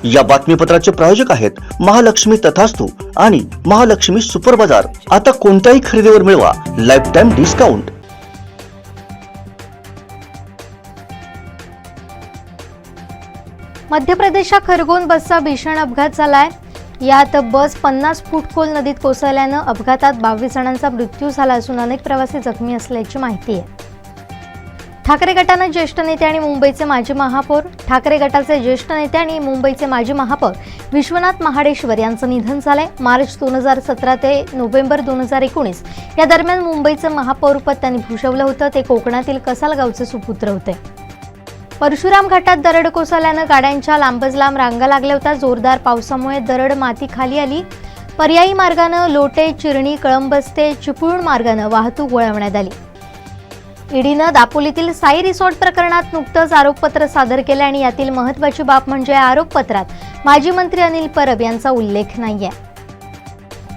या बातमीपत्राचे प्रायोजक आहेत महालक्ष्मी तथास्तु आणि महालक्ष्मी सुपर बाजार। आता कोणत्याही खरेदीवर मिळवा लाईफ टाइम डिस्काउंट। मध्य प्रदेशात खरगोन बसचा भीषण अपघात झालाय। यात बस 50 फूट खोल नदीत कोसळल्याने अपघातात 22 जणांचा मृत्यू झाला असून अनेक प्रवासी जखमी असल्याची माहिती आहे। ठाकरे गटाने ज्येष्ठ नेते आणि मुंबईचे माजी महापौर विश्वनाथ महाडेश्वर यांचं निधन झालंय। मार्च 2017 ते नोव्हेंबर 2019 या दरम्यान मुंबईचे महापौरपद त्यांनी भूषवलं होतं। ते कोकणातील कसाल गावचे सुपुत्र होते। परशुराम घाटात दरड कोसळल्याने गाड्यांच्या लांबच लांब रांगा लागल्या होत्या। जोरदार पावसामुळे दरड माती खाली आली। पर्यायी मार्गाने लोटे, चिरणी, कळंबस्ते, चिपळूण मार्गाने वाहतूक वळवण्यात आली। ईडीनं दापोलीतील साई रिसॉर्ट प्रकरणात नुकतंच आरोपपत्र सादर केले आणि यातील महत्त्वाची बाब म्हणजे आरोपपत्रात माजी मंत्री अनिल परब यांचा उल्लेख नाहीये।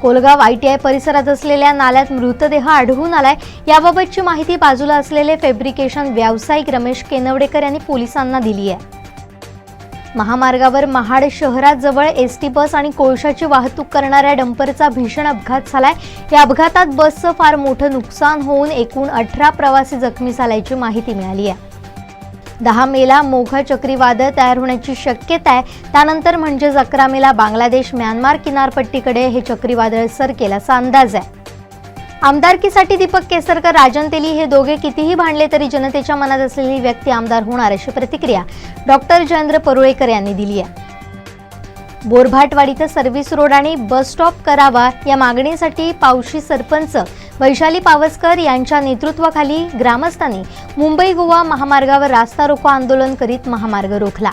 कोलगाव ITI परिसरात असलेल्या नाल्यात मृतदेह आढळून आलाय। याबाबतची माहिती बाजूला असलेले फॅब्रिकेशन व्यावसायिक रमेश केनवडेकर यांनी पोलिसांना दिली आहे। महामार्गावर महाड शहराजवळ एसटी बस आणि कोळशाची वाहतूक करणाऱ्या डंपरचा भीषण अपघात झालाय। या अपघातात बसचं फार मोठं नुकसान होऊन एकूण 18 प्रवासी जखमी झाल्याची माहिती मिळाली आहे। 10 मेला मोघा चक्रीवादळ तयार होण्याची शक्यता आहे। त्यानंतर म्हणजे 11 मेला बांगलादेश म्यानमार किनारपट्टीकडे हे चक्रीवादळ सरकेल असा अंदाज आहे। आमदारकीसाठी दीपक केसरकर, राजन तेली हे दोघे कितीही भांडले तरी जनतेच्या मनात असलेली व्यक्ती आमदार होणार अशी प्रतिक्रिया डॉक्टर जयेंद्र परुळेकर यांनी दिली आहे। बोरभाटवाडीत सर्व्हिस रोड आणि बस स्टॉप करावा या मागणीसाठी पावशी सरपंच वैशाली पावसकर यांच्या नेतृत्वाखाली ग्रामस्थांनी मुंबई गोवा महामार्गावर रास्ता रोको आंदोलन करीत महामार्ग रोखला।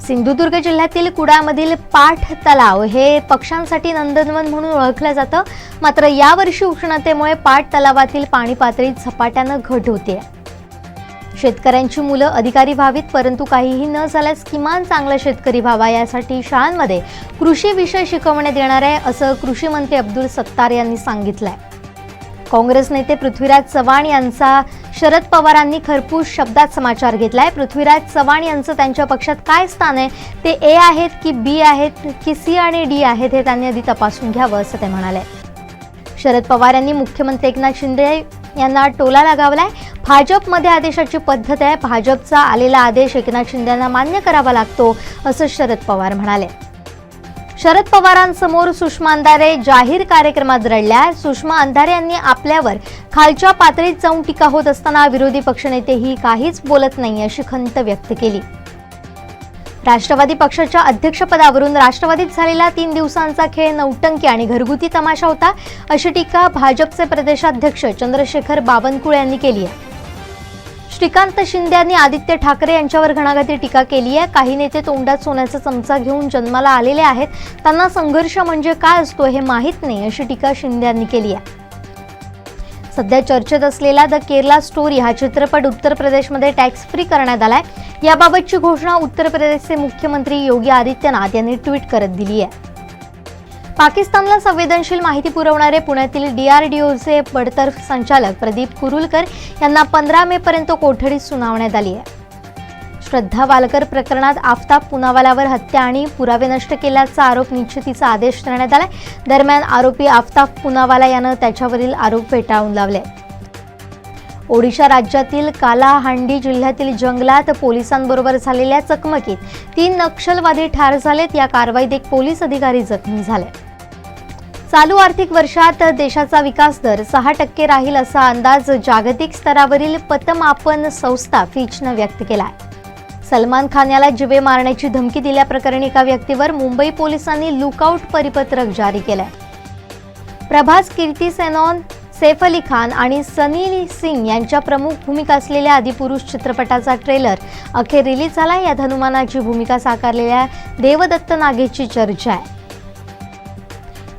सिंधुदुर्ग जिल्ह्यातील कुडामधील पाठ तलाव हे पक्ष्यांसाठी नंदनवन म्हणून ओळखलं जातं। मात्र यावर्षी उष्णतेमुळे पाठ तलावातील पाणी पातळीत झपाट्यानं घट होते। शेतकऱ्यांची मुलं अधिकारी व्हावीत, परंतु काहीही न झाल्यास किमान चांगला शेतकरी व्हावा यासाठी शाळांमध्ये कृषी विषय शिकवण्यात येणार आहे असं कृषी मंत्री अब्दुल सत्तार यांनी सांगितलंय। काँग्रेस नेते पृथ्वीराज चव्हाण यांचा शरद पवारांनी खरपूस शब्दात समाचार घेतलाय। पृथ्वीराज चव्हाण यांचं त्यांच्या पक्षात काय स्थान आहे, ते A आहेत की B आहेत की C आणि D आहेत हे त्यांनी आधी तपासून घ्यावं असं ते म्हणाले। शरद पवार यांनी मुख्यमंत्री एकनाथ शिंदे यांना टोला लगावलाय। भाजपमध्ये आदेशाची पद्धत आहे, भाजपचा आलेला आदेश एकनाथ शिंदेंना मान्य करावा लागतो असं शरद पवार म्हणाले। शरद पवारांसमोर सुषमा अंधारे जाहीर कार्यक्रमात रडल्या। सुषमा अंधारे यांनी आपल्यावर खालच्या पातळीत जाऊन टीका होत असताना विरोधी पक्षनेतेही काहीच बोलत नाही अशी खंत व्यक्त केली। राष्ट्रवादी पक्षाच्या अध्यक्षपदावरून राष्ट्रवादीत झालेला 3 दिवसांचा खेळ नौटंकी आणि घरगुती तमाशा होता अशी टीका भाजपचे प्रदेशाध्यक्ष चंद्रशेखर बावनकुळे यांनी केली आहे। श्रीकांत शिंदे यांनी आदित्य ठाकरे यांच्यावर घणाघाती टीका केली आहे। काही नेते तोंडात सोन्याचा चमचा घेऊन जन्माला आलेले आहेत, त्यांना संघर्ष म्हणजे काय असतो हे माहीत नाही अशी टीका शिंदे यांनी केली आहे। सध्या चर्चेत असलेला द केरला स्टोरी हा चित्रपट उत्तर प्रदेशमध्ये टॅक्स फ्री करण्यात आलाय। याबाबतची घोषणा उत्तर प्रदेशचे मुख्यमंत्री योगी आदित्यनाथ यांनी ट्विट करत दिली आहे। पाकिस्तानला संवेदनशील माहिती पुरवणारे पुण्यातील DRDOचे बडतर्फ संचालक प्रदीप कुरुलकर यांना 15 मे पर्यंत कोठडीत सुनावण्यात आली आहे। श्रद्धा वालकर प्रकरणात आफताब पुनावालावर हत्या आणि पुरावे नष्ट केल्याचा आरोप निश्चितीचा आदेश देण्यात आलाय। दरम्यान आरोपी आफताब पुनावाला यानं त्याच्यावरील आरोप फेटाळून लावले। ओडिशा राज्यातील कालाहांडी जिल्ह्यातील जंगलात पोलिसांबरोबर झालेल्या चकमकीत 3 नक्षलवादी ठार झालेत। या कारवाईत एक पोलीस अधिकारी जखमी झाले। चालू आर्थिक वर्षात देशाचा विकास दर 6% राहील असा अंदाज जागतिक स्तरावरील पतमापन संस्था फिचनं व्यक्त केला आहे। सलमान खान याला जीवे मारण्याची धमकी दिल्याप्रकरणी एका व्यक्तीवर मुंबई पोलिसांनी लुकआउट परिपत्रक जारी केलंय। प्रभास, कीर्ती सेनॉन, सैफ अली खान आणि सनी सिंग यांच्या प्रमुख भूमिका असलेल्या आदिपुरुष चित्रपटाचा ट्रेलर अखेर रिलीज झाला। यात हनुमानाची भूमिका साकारलेल्या देवदत्त नागेची चर्चा आहे।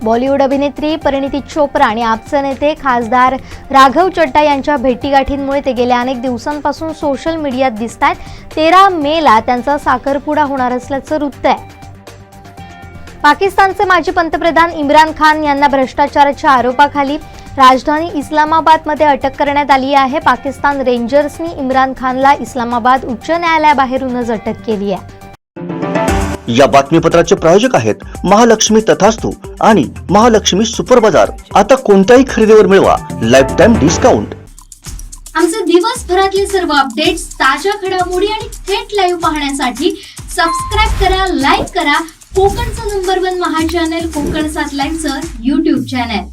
बॉलिवूड अभिनेत्री परिणीती चोप्रा आणि आपचे नेते खासदार राघव चड्डा यांच्या भेटीगाठींमुळे ते गेल्या अनेक दिवसांपासून सोशल मीडियात दिसतात। 13 मेला त्यांचा साखरपुडा होणार असल्याचं वृत्त आहे। पाकिस्तानचे माजी पंतप्रधान इम्रान खान यांना भ्रष्टाचाराच्या आरोपाखाली राजधानी इस्लामाबादमध्ये अटक करण्यात आली आहे। पाकिस्तान रेंजर्सनी इम्रान खानला इस्लामाबाद उच्च न्यायालयाबाहेरूनच अटक केली आहे। या बातमीपत्राचे प्रायोजक आहेत महालक्ष्मी तथास्तू आणि महालक्ष्मी सुपर बाजार. आता कोणत्याही खरेदीवर मिळवा लाईफ टाइम डिस्काउंट. आमचे दिवसभरातले सर्व अपडेट्स, ताज्या घडामोडी आणि थेट लाईव्ह पाहण्यासाठी सबस्क्राईब करा, लाईक करा कोकणचं नंबर 1 महा चॅनल कोकण 7 लाईव्हचं YouTube चॅनल.